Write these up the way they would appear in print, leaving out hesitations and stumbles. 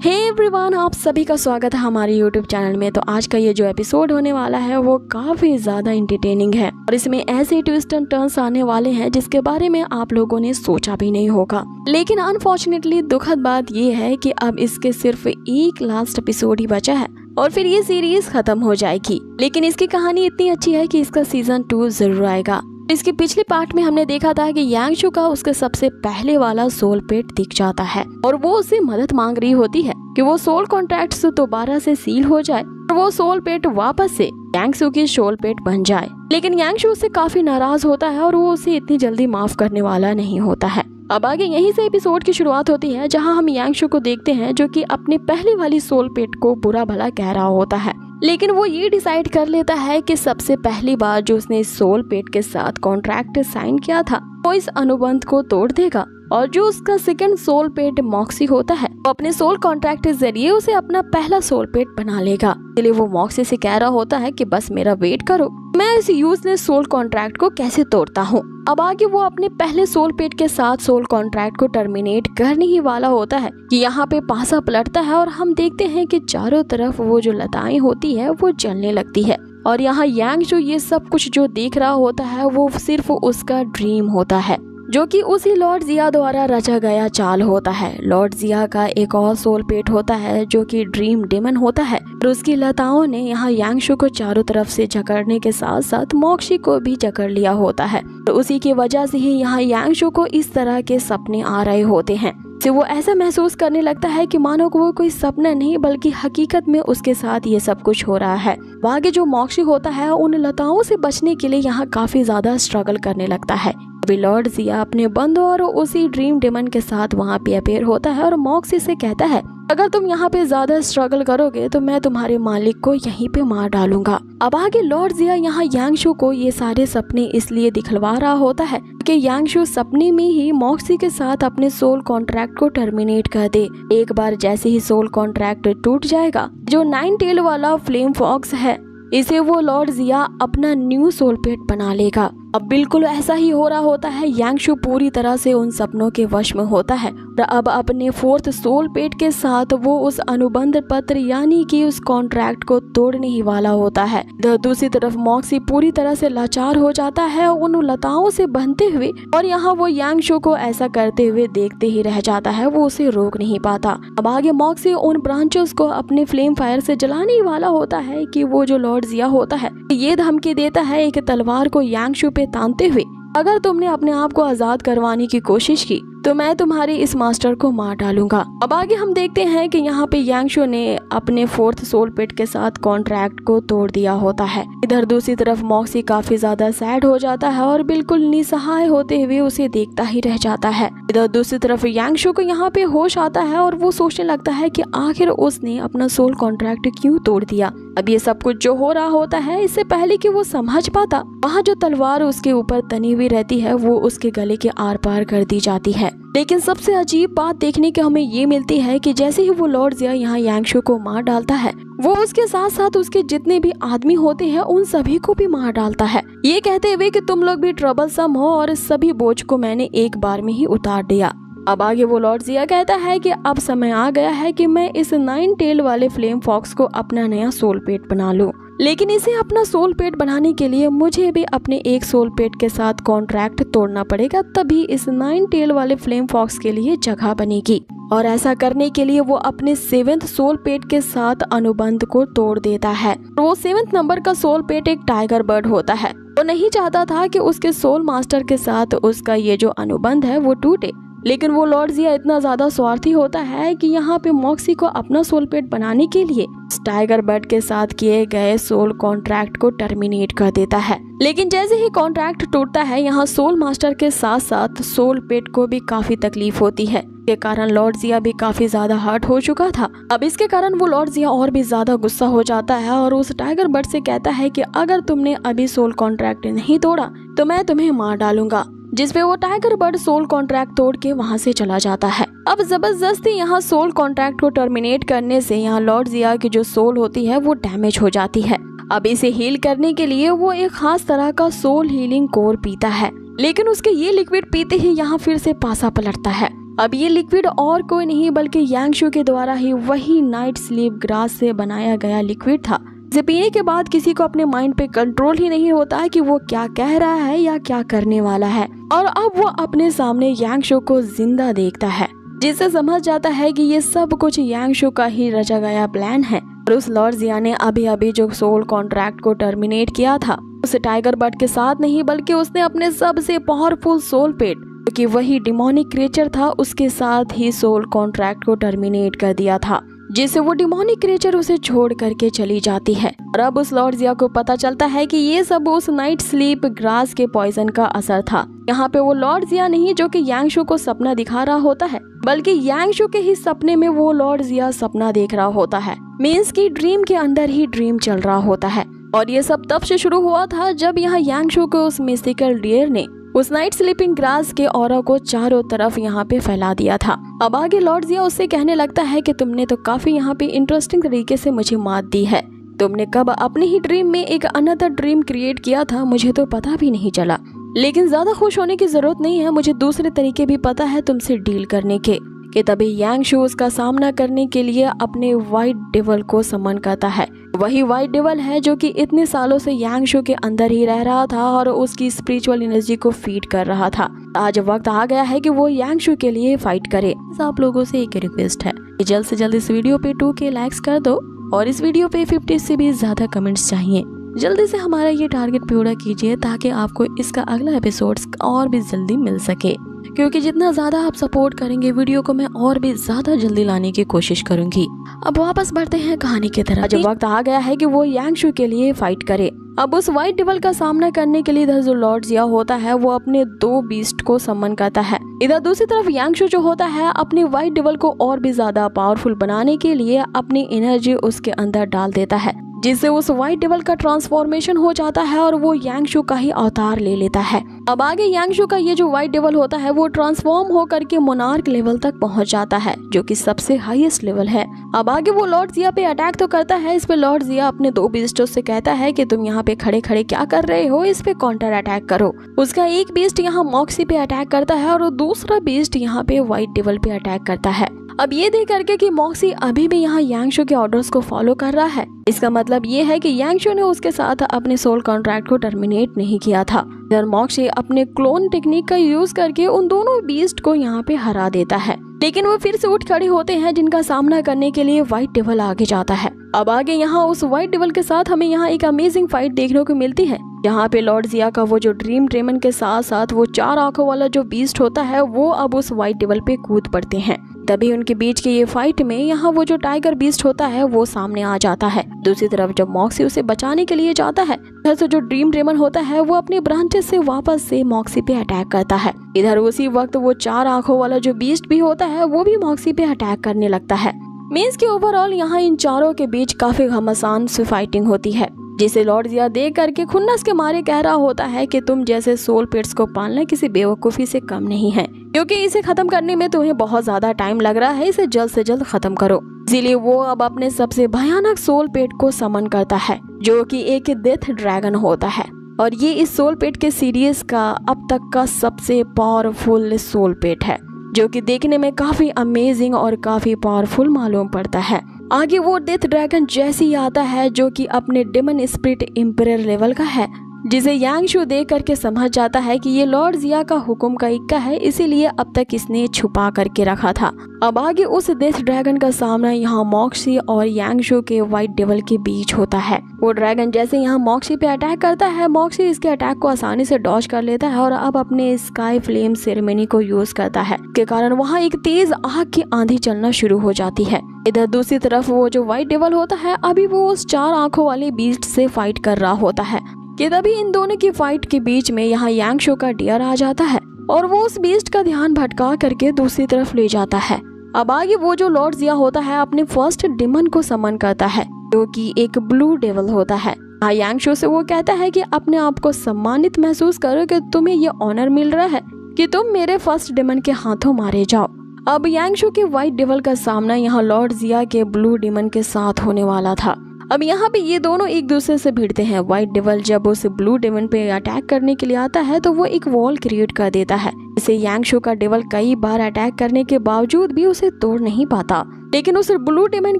Hey everyone, आप सभी का स्वागत है हमारे यूट्यूब चैनल में। तो आज का ये जो एपिसोड होने वाला है वो काफी ज्यादा इंटरटेनिंग है और इसमें ऐसे ट्विस्ट एंड टर्न्स आने वाले हैं जिसके बारे में आप लोगों ने सोचा भी नहीं होगा। लेकिन अनफॉर्चुनेटली दुखद बात ये है कि अब इसके सिर्फ एक लास्ट एपिसोड ही बचा है और फिर ये सीरीज खत्म हो जाएगी। लेकिन इसकी कहानी इतनी अच्छी है कि इसका सीजन 2 जरूर आएगा। इसके पिछले पार्ट में हमने देखा था कि यांगशु का उसके सबसे पहले वाला सोल पेट दिख जाता है और वो उससे मदद मांग रही होती है कि वो सोल कॉन्ट्रैक्ट दोबारा से सील हो जाए और वो सोल पेट वापस से यांगशु की सोल पेट बन जाए। लेकिन यांगशु उससे काफी नाराज होता है और वो उसे इतनी जल्दी माफ करने वाला नहीं होता है। अब आगे यहीं से एपिसोड की शुरुआत होती है जहां हम यांगशु को देखते हैं जो कि अपनी पहली वाली सोल पेट को बुरा भला कह रहा होता है। लेकिन वो ये डिसाइड कर लेता है कि सबसे पहली बार जो उसने इस सोल पेट के साथ कॉन्ट्रैक्ट साइन किया था वो इस अनुबंध को तोड़ देगा और जो उसका सेकंड सोल पेट मॉक्सी होता है वो अपने सोल कॉन्ट्रैक्ट के जरिए उसे अपना पहला सोल पेट बना लेगा। इसलिए वो मॉक्सी से कह रहा होता है कि बस मेरा वेट करो, मैं इस यूजलेस सोल कॉन्ट्रैक्ट को कैसे तोड़ता हूँ। अब आगे वो अपने पहले सोल पेट के साथ सोल कॉन्ट्रैक्ट को टर्मिनेट करने ही वाला होता है कि यहाँ पे पासा पलटता है और हम देखते हैं कि चारों तरफ वो जो लताएं होती है वो जलने लगती है और यहाँ यांगशु ये सब कुछ जो देख रहा होता है वो सिर्फ उसका ड्रीम होता है जो कि उसी लॉर्ड जिया द्वारा रचा गया चाल होता है। लॉर्ड जिया का एक और सोल पेट होता है जो कि ड्रीम डेमन होता है और उसकी लताओं ने यहाँ यांगशु को चारों तरफ से जकड़ने के साथ साथ मॉक्सी को भी जकड़ लिया होता है। तो उसी की वजह से ही यहाँ यांगशु को इस तरह के सपने आ रहे होते हैं से वो ऐसा महसूस करने लगता है कि मानो वो कोई सपना नहीं बल्कि हकीकत में उसके साथ ये सब कुछ हो रहा है। आगे जो मॉक्सी होता है उन लताओं से बचने के लिए यहाँ काफी ज्यादा स्ट्रगल करने लगता है। अभी लॉर्ड जिया अपने बंधु और उसी ड्रीम डेमन के साथ वहाँ पे अपेयर होता है और मॉक्सी से कहता है अगर तुम यहाँ पे ज्यादा स्ट्रगल करोगे तो मैं तुम्हारे मालिक को यहीं पे मार डालूंगा। अब आगे लॉर्ड जिया यहाँ यांगशु को ये सारे सपने इसलिए दिखलवा रहा होता है कि यांगशु सपने में ही मॉक्सी के साथ अपने सोल कॉन्ट्रैक्ट को टर्मिनेट कर दे। एक बार जैसे ही सोल कॉन्ट्रैक्ट टूट जाएगा जो 9 टेल वाला फ्लेम फॉक्स है इसे वो लॉर्ड जिया अपना न्यू सोल पेट बना लेगा। अब बिल्कुल ऐसा ही हो रहा होता है। यांगशु पूरी तरह से उन सपनों के वश में होता है और अब अपने 4th सोल पेट के साथ वो उस अनुबंध पत्र यानी कि उस कॉन्ट्रैक्ट को तोड़ने ही वाला होता है। दूसरी तरफ मॉक्सी पूरी तरह से लाचार हो जाता है उन लताओं से बंधते हुए और यहाँ वो यांगशु को ऐसा करते हुए देखते ही रह जाता है, वो उसे रोक नहीं पाता। अब आगे मॉक्सी उन ब्रांचेस को अपने फ्लेम फायर से जलाने ही वाला होता है कि वो जो लॉर्ड जिया होता है ये धमकी देता है एक तलवार को यांगशु पे तानते हुए अगर तुमने अपने आप को आजाद करवाने की कोशिश की तो मैं तुम्हारे इस मास्टर को मार डालूंगा। अब आगे हम देखते हैं कि यहाँ पे यांगशु ने अपने 4th सोल पेट के साथ कॉन्ट्रैक्ट को तोड़ दिया होता है। इधर दूसरी तरफ मॉक्सी काफी ज्यादा सैड हो जाता है और बिल्कुल निसहाय होते हुए उसे देखता ही रह जाता है। इधर दूसरी तरफ यांगशु को यहाँ पे होश आता है और वो सोचने लगता है कि आखिर उसने अपना सोल कॉन्ट्रैक्ट क्यों तोड़ दिया। अब ये सब कुछ जो हो रहा होता है इससे पहले कि वो समझ पाता वहाँ जो तलवार उसके ऊपर तनी हुई रहती है वो उसके गले के आर पार कर दी जाती है। लेकिन सबसे अजीब बात देखने को हमें ये मिलती है कि जैसे ही वो लॉर्ड जिया यहाँ यांगशु को मार डालता है वो उसके साथ साथ उसके जितने भी आदमी होते हैं उन सभी को भी मार डालता है, ये कहते हुए कि तुम लोग भी ट्रबलसम हो और सभी बोझ को मैंने एक बार में ही उतार दिया। अब आगे वो लॉर्ड जिया कहता है कि अब समय आ गया है कि मैं इस 9 टेल वाले फ्लेम फॉक्स को अपना नया सोल पेट बना लूं। लेकिन इसे अपना सोल पेट बनाने के लिए मुझे भी अपने एक सोल पेट के साथ कॉन्ट्रैक्ट तोड़ना पड़ेगा, तभी इस 9 टेल वाले फ्लेम फॉक्स के लिए जगह बनेगी। और ऐसा करने के लिए वो अपने 7th सोल पेट के साथ अनुबंध को तोड़ देता है। वो 7th नंबर का सोल पेट एक टाइगर बर्ड होता है। वो नहीं चाहता था कि उसके सोल मास्टर के साथ उसका ये जो अनुबंध है वो टूटे, लेकिन वो लॉर्ड जिया इतना ज्यादा स्वार्थी होता है कि यहाँ पे मॉक्सी को अपना सोल पेट बनाने के लिए टाइगर बर्ड के साथ किए गए सोल कॉन्ट्रैक्ट को टर्मिनेट कर देता है। लेकिन जैसे ही कॉन्ट्रैक्ट टूटता है यहाँ सोल मास्टर के साथ साथ सोल पेट को भी काफी तकलीफ होती है। के कारण लॉर्ड जिया भी काफी ज्यादा हर्ट हो चुका था। अब इसके कारण वो लॉर्ड जिया और भी ज्यादा गुस्सा हो जाता है और उस टाइगर बर्ड से कहता है कि अगर तुमने अभी सोल कॉन्ट्रैक्ट नहीं तोड़ा तो मैं तुम्हें मार डालूंगा। जिसपे वो टाइगर बर्ड सोल कॉन्ट्रैक्ट तोड़ के वहाँ से चला जाता है। अब जबरदस्ती यहाँ सोल कॉन्ट्रैक्ट को टर्मिनेट करने से यहाँ लॉर्ड जिया की जो सोल होती है वो डैमेज हो जाती है। अब इसे हील करने के लिए वो एक खास तरह का सोल हीलिंग कोर पीता है, लेकिन उसके ये लिक्विड पीते ही यहाँ फिर से पासा पलटता है अब ये लिक्विड और कोई नहीं बल्कि यांगशु के द्वारा ही वही नाइट स्लीप ग्रास से बनाया गया लिक्विड था। इसे पीने के बाद किसी को अपने माइंड पे कंट्रोल ही नहीं होता है कि वो क्या कह रहा है या क्या करने वाला है। और अब वो अपने सामने यांगशु को जिंदा देखता है, जिससे समझ जाता है कि ये सब कुछ यांगशु का ही रचा गया प्लान है। और उस लॉर्ड जिया ने अभी अभी जो सोल कॉन्ट्रैक्ट को टर्मिनेट किया था, उस टाइगर बर्ड के साथ नहीं बल्कि उसने अपने सबसे पावरफुल सोल पेट, कि वही डिमोनिक क्रिएचर था, उसके साथ ही सोल कॉन्ट्रैक्ट को टर्मिनेट कर दिया था, जिससे वो डिमोनिक क्रिएचर उसे छोड़ करके चली जाती है। और अब उस लॉर्ड जिया को पता चलता है कि ये सब उस नाइट स्लीप ग्रास के पॉइजन का असर था। यहाँ पे वो लॉर्ड जिया नहीं जो कि यांगशु को सपना दिखा रहा होता है, बल्कि यांगशु के ही सपने में वो लॉर्ड जिया सपना देख रहा होता है। मीन्स की ड्रीम के अंदर ही ड्रीम चल रहा होता है। और ये सब तब से शुरू हुआ था जब यहाँ यांगशु को उस मिस्टिकल डियर ने उस नाइट स्लीपिंग ग्रास के ऑरा को चारों तरफ यहाँ पे फैला दिया था। अब आगे लॉर्ड जिया उससे कहने लगता है कि तुमने तो काफी यहाँ पे इंटरेस्टिंग तरीके से मुझे मात दी है। तुमने कब अपने ही ड्रीम में एक अनदर ड्रीम क्रिएट किया था मुझे तो पता भी नहीं चला। लेकिन ज्यादा खुश होने की जरूरत नहीं है, मुझे दूसरे तरीके भी पता है तुमसे डील करने के। कि तभी यांगशु उसका सामना करने के लिए अपने व्हाइट डेविल को समन करता है। वही व्हाइट डेविल है जो कि इतने सालों से यांगशु के अंदर ही रह रहा था और उसकी स्पिरिचुअल एनर्जी को फीड कर रहा था। आज वक्त आ गया है कि वो यांगशु के लिए फाइट करे। आप लोगों से एक रिक्वेस्ट है कि जल्द से जल्द इस वीडियो पे 2K लाइक्स कर दो और इस वीडियो पे 50 से भी ज्यादा कमेंट्स चाहिए। जल्दी से हमारा ये टारगेट पूरा कीजिए ताकि आपको इसका अगला एपिसोड और भी जल्दी मिल सके, क्योंकि जितना ज्यादा आप सपोर्ट करेंगे वीडियो को मैं और भी ज्यादा जल्दी लाने की कोशिश करूंगी। अब वापस बढ़ते हैं कहानी की तरफ। जब वक्त आ गया है कि वो यांगशु के लिए फाइट करे। अब उस व्हाइट डेविल का सामना करने के लिए इधर जो लॉर्ड जिया होता है वो अपने 2 बीस्ट को समन करता है। इधर दूसरी तरफ यांगशु जो होता है अपने व्हाइट डेविल को और भी ज्यादा पावरफुल बनाने के लिए अपनी एनर्जी उसके अंदर डाल देता है, जिससे उस व्हाइट डेविल का ट्रांसफॉर्मेशन हो जाता है और वो यांगशु का ही अवतार ले लेता है। अब आगे यांगशु का ये जो व्हाइट डेविल होता है वो ट्रांसफॉर्म होकर के मोनार्क लेवल तक पहुंच जाता है, जो कि सबसे हाईएस्ट लेवल है। अब आगे वो लॉर्ड जिया पे अटैक तो करता है। इस पे लॉर्ड जिया अपने 2 बीस्टों से कहता है कि तुम यहाँ पे खड़े खड़े क्या कर रहे हो, इस पे काउंटर अटैक करो। उसका एक बीस्ट यहाँ मॉक्सी पे अटैक करता है और दूसरा बीस्ट यहाँ पे व्हाइट डेविल पे अटैक करता है। अब ये देख करके कि मॉक्सी अभी भी यहाँ यांगशु के ऑर्डर्स को फॉलो कर रहा है, इसका मतलब ये है कि यांगशु ने उसके साथ अपने सोल कॉन्ट्रैक्ट को टर्मिनेट नहीं किया था। इधर मॉक्सी अपने क्लोन टेक्निक का यूज करके उन दोनों बीस्ट को यहाँ पे हरा देता है, लेकिन वो फिर से उठ खड़े होते हैं जिनका सामना करने के लिए व्हाइट डेविल आगे जाता है। अब आगे यहाँ उस व्हाइट डेविल के साथ हमें यहाँ एक अमेजिंग फाइट देखने को मिलती है, जहाँ पे लॉर्ड जिया का वो जो ड्रीम ड्रेमन के साथ साथ वो 4 आंखों वाला जो बीस्ट होता है वो अब उस व्हाइट डेविल पे कूद पड़ते हैं। तभी उनके बीच के ये फाइट में यहाँ वो जो टाइगर बीस्ट होता है वो सामने आ जाता है। दूसरी तरफ जब मॉक्सी उसे बचाने के लिए जाता है, इधर से जो ड्रीम ड्रेमन होता है वो अपने ब्रांचेस से वापस से मॉक्सी पे अटैक करता है। इधर उसी वक्त वो 4 आंखों वाला जो बीस्ट भी होता है वो भी मॉक्सी पे अटैक करने लगता है। मीन्स की ओवरऑल यहाँ इन चारों के बीच काफी घमासान से फाइटिंग होती है, जिसे लॉर्ड जिया देख करके खुन्नस के मारे कह रहा होता है कि तुम जैसे सोल पेट्स को पालना किसी बेवकूफी से कम नहीं है, क्योंकि इसे खत्म करने में तुम्हें बहुत ज्यादा टाइम लग रहा है, इसे जल्द से जल्द खत्म करो। इसीलिए वो अब अपने सबसे भयानक सोल पेट को समन करता है, जो कि एक डेथ ड्रैगन होता है। और ये इस सोल पेट के सीरीज का अब तक का सबसे पावरफुल सोल पेट है, जो कि देखने में काफी अमेजिंग और काफी पावरफुल मालूम पड़ता है। आगे वो डेथ ड्रैगन जैसे ही आता है जो कि अपने डेमन स्पिरिट एम्परर लेवल का है, जिसे यांगशु देख करके समझ जाता है कि ये लॉर्ड जिया का हुक्म का इक्का है, इसीलिए अब तक इसने छुपा करके रखा था। अब आगे उस डेथ ड्रैगन का सामना यहाँ मॉक्सी और यांगशु के व्हाइट डेविल के बीच होता है। वो ड्रैगन जैसे यहाँ मॉक्सी पे अटैक करता है, मॉक्सी इसके अटैक को आसानी से डॉज कर लेता है और अब अपने स्काई फ्लेम सेरेमनी को यूज करता है, के कारण वहाँ एक तेज आग की आंधी चलना शुरू हो जाती है। इधर दूसरी तरफ वो जो व्हाइट डेविल होता है अभी वो उस 4 आंखों वाले बीस्ट से फाइट कर रहा होता है कि तभी इन दोनों की फाइट के बीच में यहाँ यांगशु का डियर आ जाता है और वो उस बीस्ट का ध्यान भटका करके दूसरी तरफ ले जाता है। अब आगे वो जो लॉर्ड जिया होता है अपने फर्स्ट डेमन को समन करता है, जो कि एक ब्लू डेविल होता है। यांगशु से वो कहता है कि अपने आप को सम्मानित महसूस करो कि तुम्हें ये ऑनर मिल रहा है कि तुम मेरे फर्स्ट डेमन के हाथों मारे जाओ। अब यांगशु के व्हाइट डेविल का सामना यहाँ लॉर्ड जिया के ब्लू डेमन के साथ होने वाला था। अब यहाँ पे ये दोनों एक दूसरे से भिड़ते हैं। व्हाइट डेविल जब उस ब्लू डेमन पे अटैक करने के लिए आता है तो वो एक वॉल क्रिएट कर देता है। इसे यांगशु का डेविल कई बार अटैक करने के बावजूद भी उसे तोड़ नहीं पाता, लेकिन उस ब्लू डेमन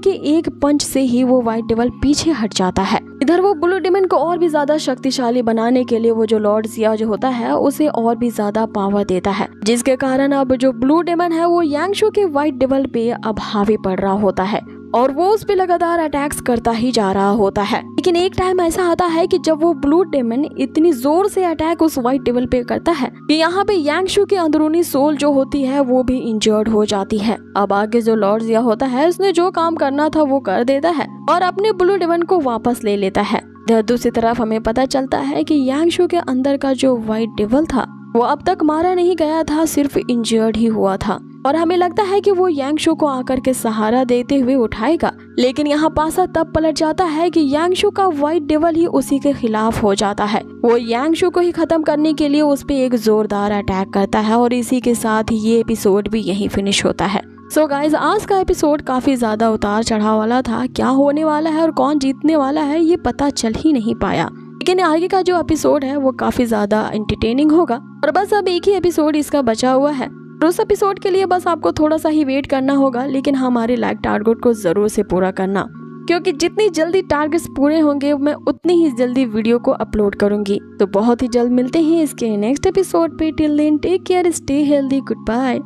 के एक पंच से ही वो व्हाइट डेविल पीछे हट जाता है। इधर वो ब्लू डेमन को और भी ज्यादा शक्तिशाली बनाने के लिए वो जो लॉर्ड जिया जो होता है उसे और भी ज्यादा पावर देता है, जिसके कारण अब जो ब्लू डेमन है वो यांगशु के व्हाइट डेविल पे अब हावी पड़ रहा होता है और वो उस पे लगातार अटैक्स करता ही जा रहा होता है। लेकिन एक टाइम ऐसा आता है कि जब वो ब्लू डेमन इतनी जोर से अटैक उस व्हाइट डेविल पे करता है कि यहाँ पे यांगशु की अंदरूनी सोल जो होती है वो भी इंजर्ड हो जाती है। अब आगे जो लॉर्ड जिया होता है उसने जो काम करना था वो कर देता है और अपने ब्लू डेमन को वापस ले लेता है। दूसरी तरफ हमें पता चलता है कि यांगशु के अंदर का जो व्हाइट डेविल था वो अब तक मारा नहीं गया था, सिर्फ इंजर्ड ही हुआ था और हमें लगता है कि वो यांगशु को आकर के सहारा देते हुए उठाएगा। लेकिन यहाँ पासा तब पलट जाता है कि यांगशु का व्हाइट डेविल ही उसी के खिलाफ हो जाता है। वो यांगशु को ही खत्म करने के लिए उस पे एक जोरदार अटैक करता है और इसी के साथ ये एपिसोड भी यहीं फिनिश होता है। सो गाइज, आज का एपिसोड काफी ज्यादा उतार चढ़ाव वाला था। क्या होने वाला है और कौन जीतने वाला है ये पता चल ही नहीं पाया, लेकिन आगे का जो एपिसोड है वो काफी ज्यादा एंटरटेनिंग होगा और बस अब एक ही एपिसोड इसका बचा हुआ है। उस एपिसोड के लिए बस आपको थोड़ा सा ही वेट करना होगा, लेकिन हमारे लाइक टारगेट को जरूर से पूरा करना, क्योंकि जितनी जल्दी टारगेट्स पूरे होंगे मैं उतनी ही जल्दी वीडियो को अपलोड करूंगी। तो बहुत ही जल्द मिलते हैं इसके नेक्स्ट एपिसोड पे। Till then take care, stay healthy, good bye.